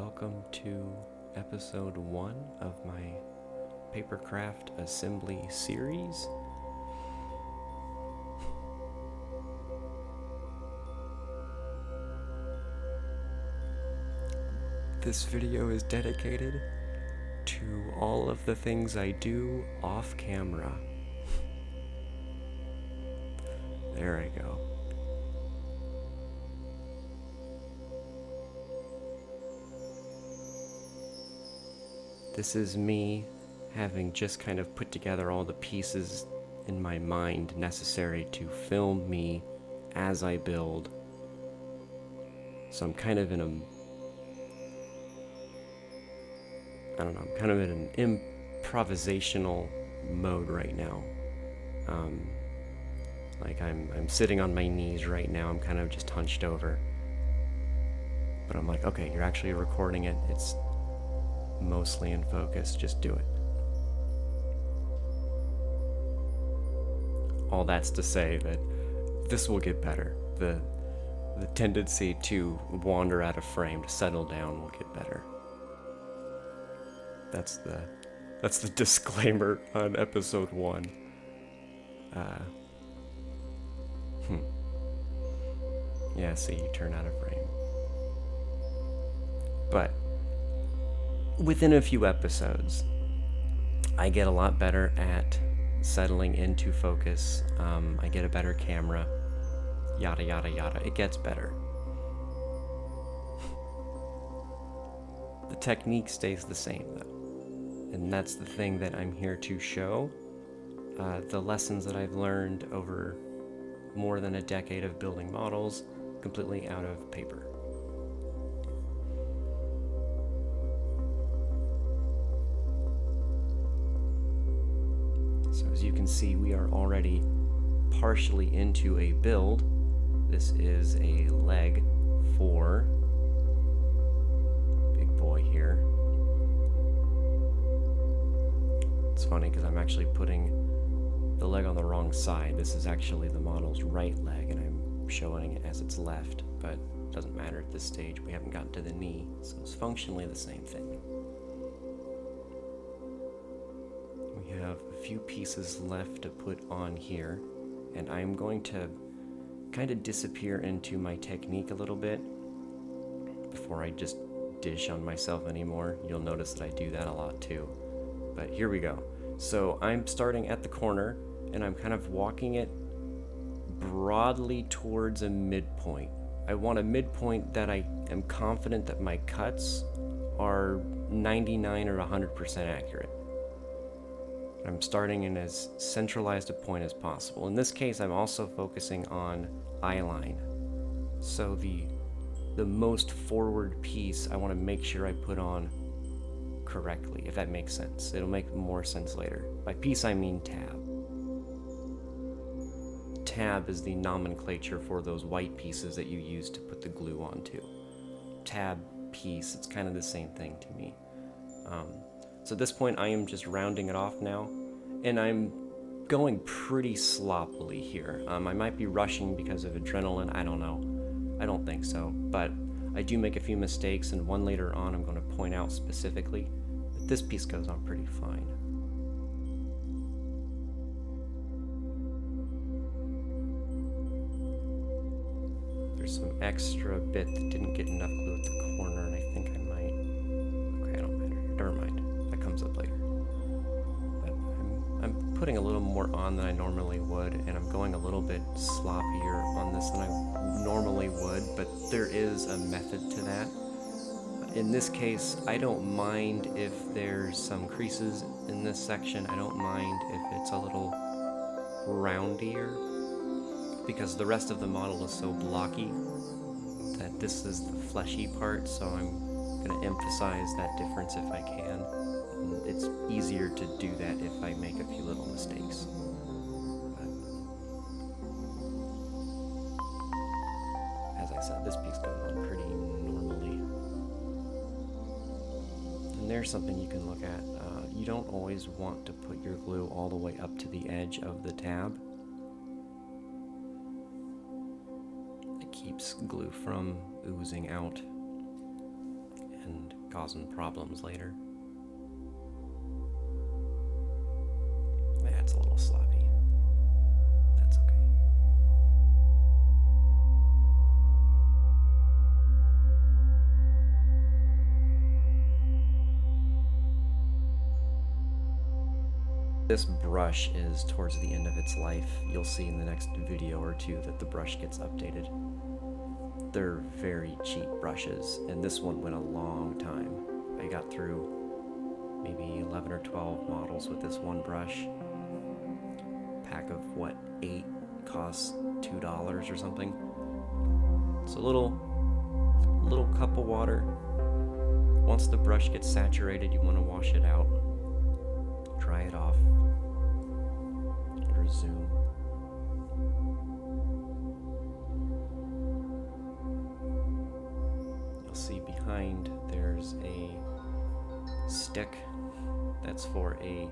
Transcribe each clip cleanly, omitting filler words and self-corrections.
welcome to episode 1 of my Papercraft assembly series. This video is dedicated to all of the things I do off camera. There I go. This is me having just kind of put together all the pieces in my mind necessary to film me as I build. So I'm kind of in I'm kind of in an improvisational mode right now. Like I'm sitting on my knees right now. I'm kind of just hunched over. But I'm like, okay, you're actually recording it. It's mostly in focus. Just do it. All that's to say that this will get better. The tendency to wander out of frame, to settle down, will get better. That's the disclaimer on episode 1. Yeah, see, you turn out of frame. But within a few episodes, I get a lot better at settling into focus. I get a better camera, yada yada yada. It gets better. The technique stays the same though, and that's the thing that I'm here to show. The lessons that I've learned over more than a decade of building models completely out of paper. So as you can see, we are already partially into a build. This is a leg for big boy here. It's funny because I'm actually putting the leg on the wrong side. This is actually the model's right leg, and I'm showing it as its left, but it doesn't matter at this stage. We haven't gotten to the knee, so it's functionally the same thing. We have a few pieces left to put on here, and I'm going to kind of disappear into my technique a little bit before I just dish on myself anymore. You'll notice that I do that a lot too. But here we go. So I'm starting at the corner, and I'm kind of walking it broadly towards a midpoint. I want a midpoint that I am confident that my cuts are 99 or 100% accurate. I'm starting in as centralized a point as possible. In this case, I'm also focusing on eye line. So the most forward piece, I want to make sure I put on correctly, if that makes sense. It'll make more sense later. By piece, I mean tab. Tab is the nomenclature for those white pieces that you use to put the glue onto. Tab, piece, it's kind of the same thing to me. So at this point, I am just rounding it off now, and I'm going pretty sloppily here. I might be rushing because of adrenaline, I don't know. I don't think so, but I do make a few mistakes, and one later on I'm going to point out specifically, but this piece goes on pretty fine. There's some extra bit that didn't get enough glue at the corner, and I think I might... Okay, I don't matter. Never mind. That comes up later. But I'm putting a little more on than I normally would, and I'm going a little bit sloppier on this than I normally would, but there is a method to that. In this case, I don't mind if there's some creases in this section. I don't mind if it's a little roundier, because the rest of the model is so blocky that this is the fleshy part, so I'm going to emphasize that difference if I can. And it's easier to do that if I make a few little mistakes. But as I said, this piece goes on pretty normally. And there's something you can look at. You don't always want to put your glue all the way up to the edge of the tab. Keeps glue from oozing out, and causing problems later. That's a little sloppy. That's okay. This brush is towards the end of its life. You'll see in the next video or two that the brush gets updated. They're very cheap brushes, and this one went a long time. I got through maybe 11 or 12 models with this one brush. Pack of what, 8 costs $2 or something. It's a little cup of water. Once the brush gets saturated, you want to wash it out. Dry it off. Resume. You'll see behind there's a stick that's for a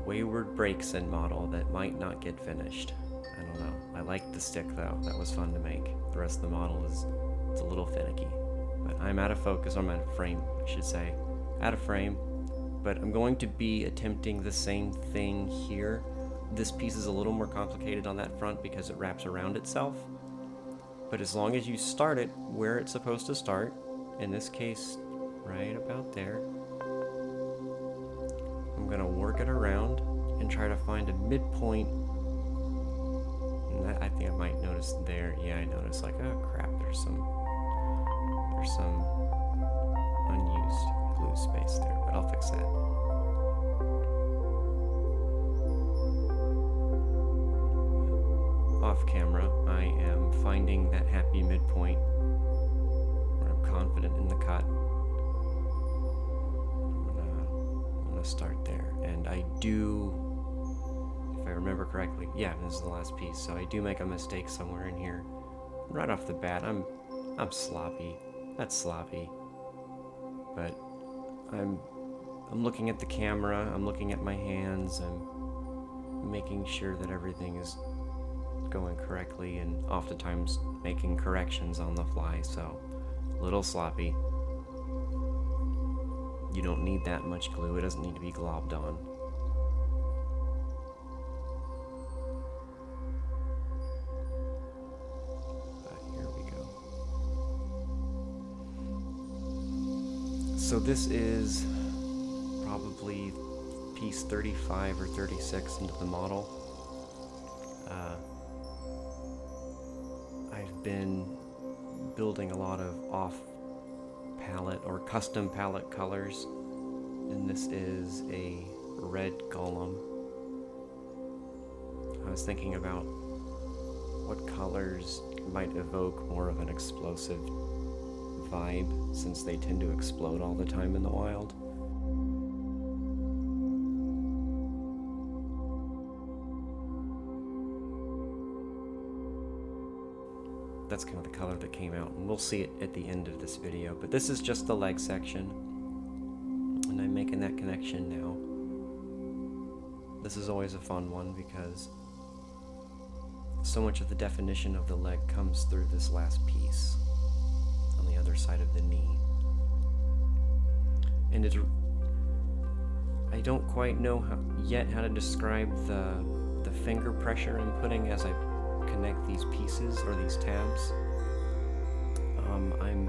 Wayward Breakson model that might not get finished. I don't know. I like the stick though. That was fun to make. The rest of the model it's a little finicky. But I'm out of focus, or I'm out of frame, I should say. Out of frame. But I'm going to be attempting the same thing here. This piece is a little more complicated on that front because it wraps around itself. But as long as you start it where it's supposed to start, in this case, right about there, I'm gonna work it around and try to find a midpoint. And that, I think I might notice there. Yeah, I noticed like, oh crap, there's some unused glue space there, but I'll fix that. Off camera, I am finding that happy midpoint where I'm confident in the cut. I'm gonna start there, and I do, if I remember correctly, yeah, this is the last piece, so I do make a mistake somewhere in here. Right off the bat, I'm sloppy. That's sloppy. But I'm looking at the camera, I'm looking at my hands, I'm making sure that everything is going correctly, and oftentimes making corrections on the fly, so a little sloppy. You don't need that much glue, it doesn't need to be globbed on. But here we go. So this is probably piece 35 or 36 into the model. I've been building a lot of off palette or custom palette colors, and this is a red golem. I was thinking about what colors might evoke more of an explosive vibe, since they tend to explode all the time in the wild. That's kind of the color that came out, and we'll see it at the end of this video. But this is just the leg section, and I'm making that connection now. This is always a fun one because so much of the definition of the leg comes through this last piece on the other side of the knee. And I don't quite know how to describe the finger pressure I'm putting as I connect these pieces or these tabs. I'm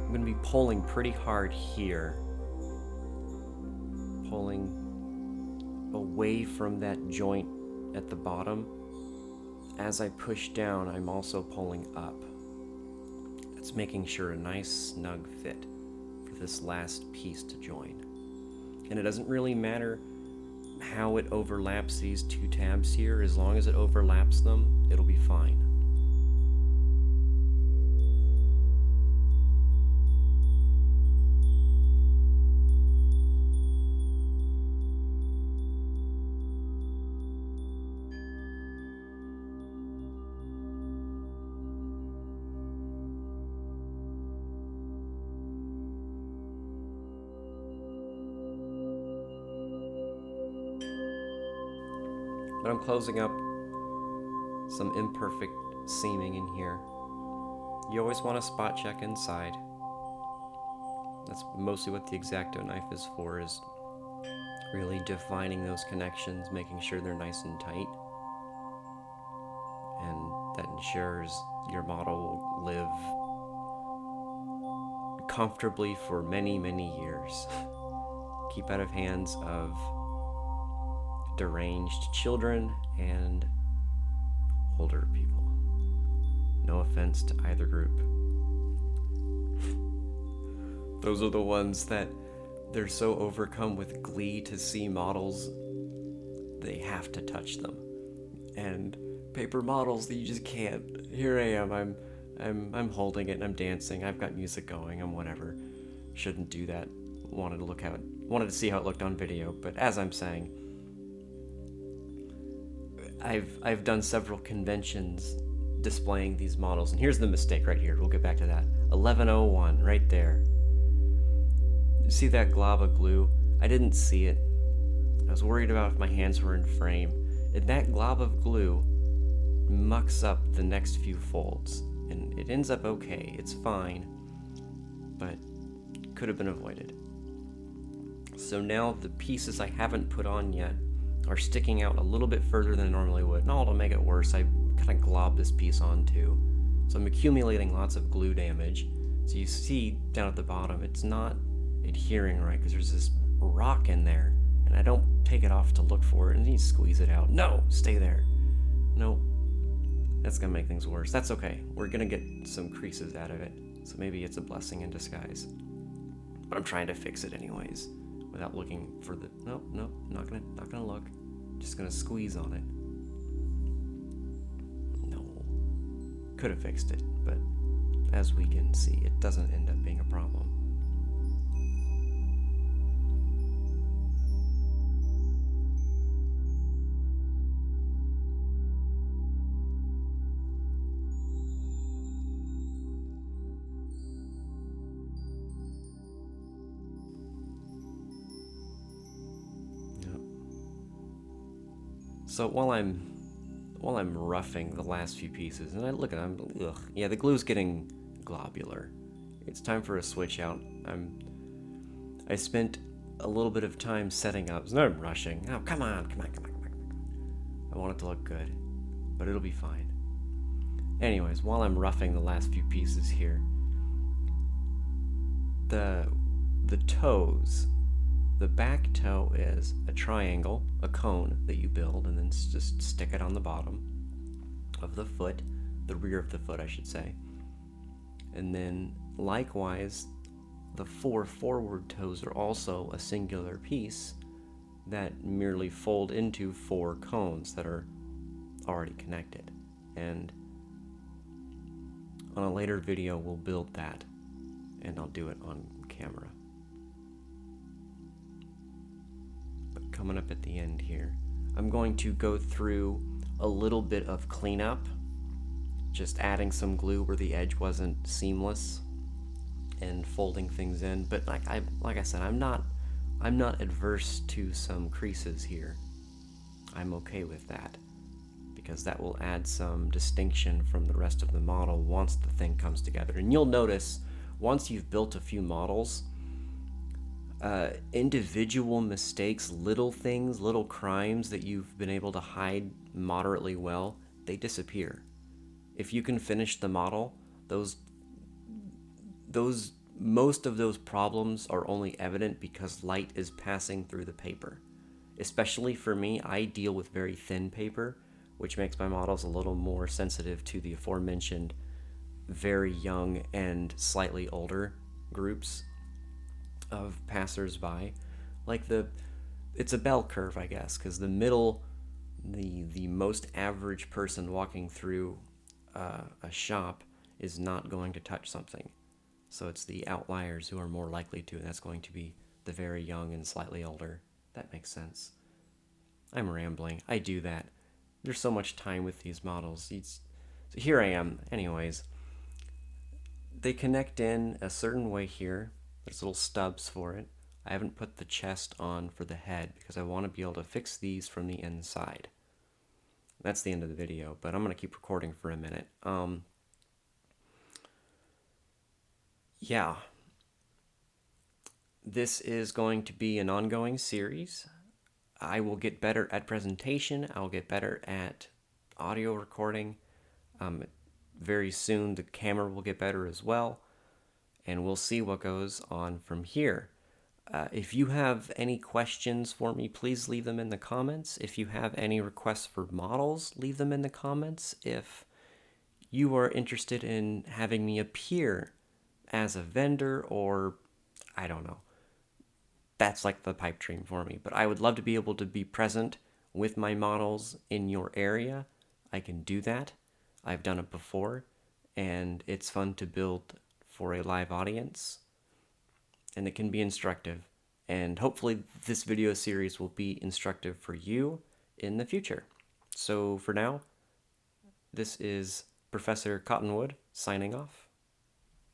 going to be pulling pretty hard here, pulling away from that joint at the bottom. As I push down, I'm also pulling up. It's making sure a nice snug fit for this last piece to join. And it doesn't really matter how it overlaps these two tabs here. As long as it overlaps them, it'll be fine. But I'm closing up some imperfect seaming in here. You always want to spot check inside. That's mostly what the X-Acto knife is for, is really defining those connections, making sure they're nice and tight, and that ensures your model will live comfortably for many, many years. Keep out of hands of deranged children and older people. No offense to either group. Those are the ones that they're so overcome with glee to see models, they have to touch them. And paper models that you just can't. Here I am, I'm holding it and I'm dancing, I've got music going, I'm whatever. Shouldn't do that. Wanted to see how it looked on video, but as I'm saying, I've done several conventions displaying these models, and here's the mistake right here. We'll get back to that. 1101, right there. You see that glob of glue? I didn't see it. I was worried about if my hands were in frame. And that glob of glue mucks up the next few folds, and it ends up okay. It's fine, but could have been avoided. So now the pieces I haven't put on yet are sticking out a little bit further than I normally would. And all to make it worse, I kind of globbed this piece on too. So I'm accumulating lots of glue damage. So you see down at the bottom, it's not adhering right because there's this rock in there, and I don't take it off to look for it, and you squeeze it out. No, stay there. No, that's gonna make things worse. That's okay. We're gonna get some creases out of it, so maybe it's a blessing in disguise. But I'm trying to fix it anyways, without looking for the. No, not gonna look. Just gonna squeeze on it. No, could have fixed it, but as we can see, it doesn't end up being a problem. So while I'm roughing the last few pieces, and I look at them, yeah, the glue's getting globular. It's time for a switch out. I spent a little bit of time setting up. So now I'm rushing. Oh, come on. I want it to look good, but it'll be fine. Anyways, while I'm roughing the last few pieces here, the toes. The back toe is a triangle, a cone that you build, and then just stick it on the bottom of the foot, the rear of the foot, I should say. And then, likewise, the 4 forward toes are also a singular piece that merely fold into 4 cones that are already connected. And on a later video, we'll build that, and I'll do it on camera. Coming up at the end here, I'm going to go through a little bit of cleanup, just adding some glue where the edge wasn't seamless and folding things in. But like I said, I'm not adverse to some creases here. I'm okay with that because that will add some distinction from the rest of the model once the thing comes together. And you'll notice once you've built a few models, individual mistakes, little things, little crimes that you've been able to hide moderately well, they disappear. If you can finish the model, most of those problems are only evident because light is passing through the paper. Especially for me, I deal with very thin paper, which makes my models a little more sensitive to the aforementioned very young and slightly older groups of passers-by. Like it's a bell curve, I guess, because the middle, the most average person walking through a shop is not going to touch something. So it's the outliers who are more likely to, and that's going to be the very young and slightly older. That makes sense. I'm rambling. I do that. There's so much time with these models. So here I am. Anyways, they connect in a certain way here. There's little stubs for it. I haven't put the chest on for the head because I want to be able to fix these from the inside. That's the end of the video, but I'm going to keep recording for a minute. Yeah. This is going to be an ongoing series. I will get better at presentation. I'll get better at audio recording. Very soon, the camera will get better as well, and we'll see what goes on from here. If you have any questions for me, please leave them in the comments. If you have any requests for models, leave them in the comments. If you are interested in having me appear as a vendor, or I don't know, that's like the pipe dream for me. But I would love to be able to be present with my models in your area. I can do that. I've done it before, and it's fun to build for a live audience, and it can be instructive. And hopefully, this video series will be instructive for you in the future. So for now, this is Professor Cottonwood signing off.